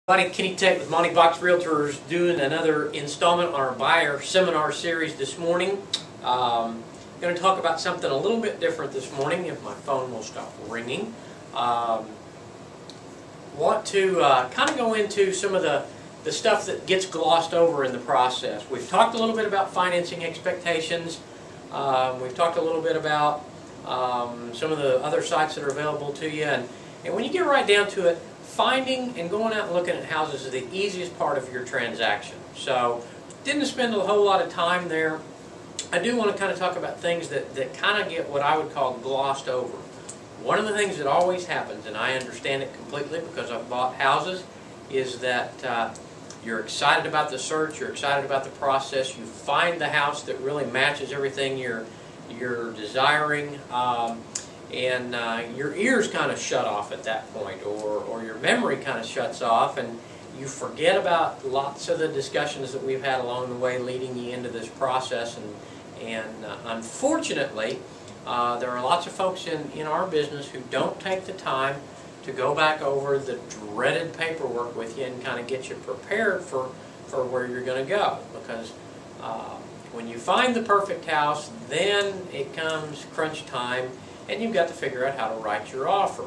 Kenny Tech with Monty Box Realtors doing another installment on our buyer seminar series this morning. Going to talk about something a little bit different this morning, if my phone will stop ringing. Want to kind of go into some of the stuff that gets glossed over in the process. We've talked a little bit about financing expectations. We've talked a little bit about some of the other sites that are available to you. And when you get right down to it, finding and going out and looking at houses is the easiest part of your transaction. So, didn't spend a whole lot of time there. I do want to kind of talk about things that kind of get what I would call glossed over. One of the things that always happens, and I understand it completely because I've bought houses, is that you're excited about the search, you're excited about the process, you find the house that really matches everything you're desiring, and your ears kind of shut off at that point, or your memory kind of shuts off, and you forget about lots of the discussions that we've had along the way leading you into this process. And unfortunately, there are lots of folks in our business who don't take the time to go back over the dreaded paperwork with you and kind of get you prepared for where you're going to go. Because when you find the perfect house, then it comes crunch time, and you've got to figure out how to write your offer.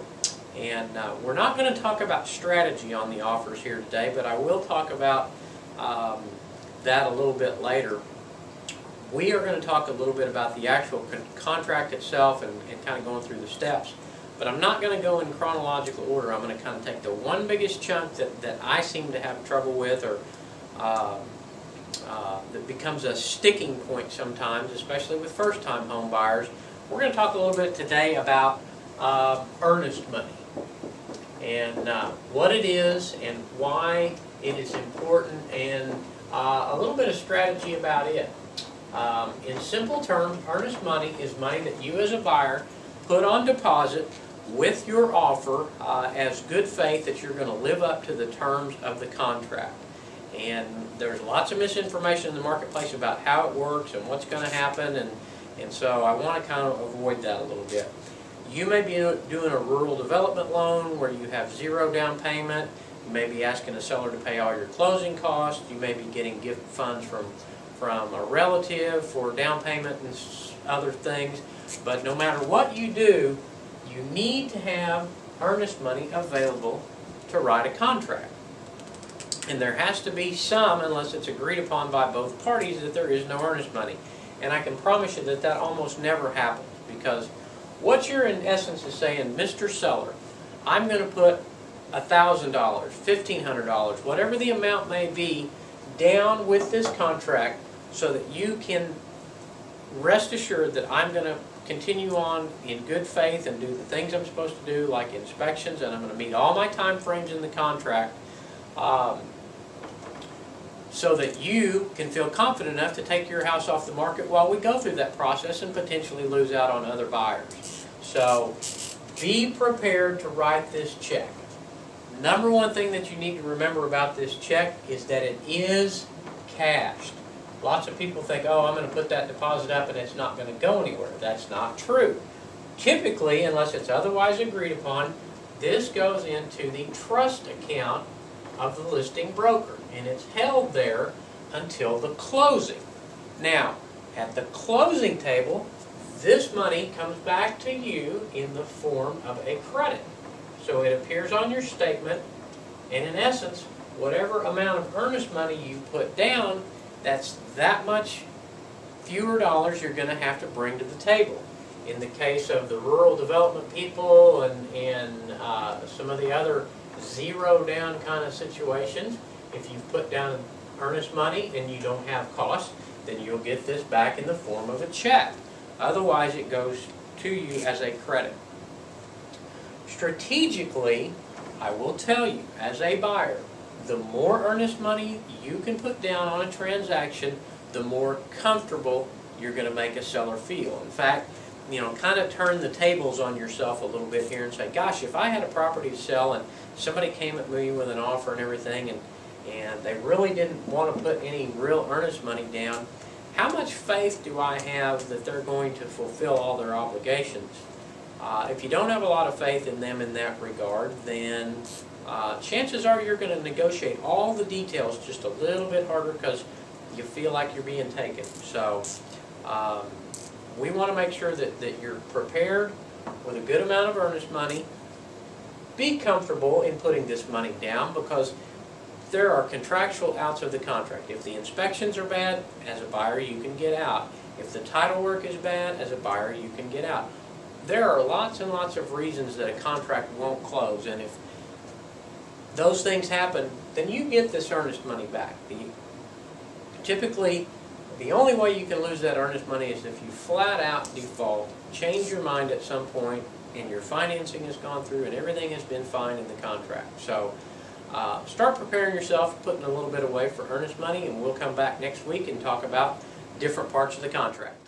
And we're not going to talk about strategy on the offers here today, but I will talk about that a little bit later. We are going to talk a little bit about the actual contract itself and kind of going through the steps. But I'm not going to go in chronological order. I'm going to kind of take the one biggest chunk that I seem to have trouble with, or that becomes a sticking point sometimes, especially with first-time home buyers. We're going to talk a little bit today about earnest money and what it is and why it is important, and a little bit of strategy about it. In simple terms, earnest money is money that you as a buyer put on deposit with your offer as good faith that you're going to live up to the terms of the contract. And there's lots of misinformation in the marketplace about how it works and what's going to happen, and so I want to kind of avoid that a little bit. You may be doing a rural development loan where you have zero down payment. You may be asking a seller to pay all your closing costs. You may be getting gift funds from a relative for down payment and other things. But no matter what you do, you need to have earnest money available to write a contract. And there has to be some, unless it's agreed upon by both parties, that there is no earnest money. And I can promise you that almost never happens, because what you're in essence is saying, Mr. Seller, I'm going to put $1,000, $1,500, whatever the amount may be, down with this contract so that you can rest assured that I'm going to continue on in good faith and do the things I'm supposed to do, like inspections, and I'm going to meet all my time frames in the contract, so that you can feel confident enough to take your house off the market while we go through that process and potentially lose out on other buyers. So be prepared to write this check. Number one thing that you need to remember about this check is that it is cashed. Lots of people think, oh, I'm going to put that deposit up and it's not going to go anywhere. That's not true. Typically, unless it's otherwise agreed upon, this goes into the trust account of the listing broker, and it's held there until the closing. Now, at the closing table, this money comes back to you in the form of a credit. So it appears on your statement, and in essence, whatever amount of earnest money you put down, that's that much fewer dollars you're going to have to bring to the table. In the case of the rural development people and some of the other zero down kind of situations, if you put down earnest money and you don't have costs, then you'll get this back in the form of a check. Otherwise, it goes to you as a credit. Strategically, I will tell you, as a buyer, the more earnest money you can put down on a transaction, the more comfortable you're going to make a seller feel. In fact, kind of turn the tables on yourself a little bit here and say, gosh, if I had a property to sell and somebody came at me with an offer and everything, and they really didn't want to put any real earnest money down, how much faith do I have that they're going to fulfill all their obligations? If you don't have a lot of faith in them in that regard, then chances are you're going to negotiate all the details just a little bit harder because you feel like you're being taken. So we want to make sure that you're prepared with a good amount of earnest money. Be comfortable in putting this money down because there are contractual outs of the contract. If the inspections are bad, as a buyer you can get out. If the title work is bad, as a buyer you can get out. There are lots and lots of reasons that a contract won't close, and if those things happen, then you get this earnest money back. Typically, the only way you can lose that earnest money is if you flat out default, change your mind at some point, and your financing has gone through and everything has been fine in the contract. So start preparing yourself, putting a little bit away for earnest money, and we'll come back next week and talk about different parts of the contract.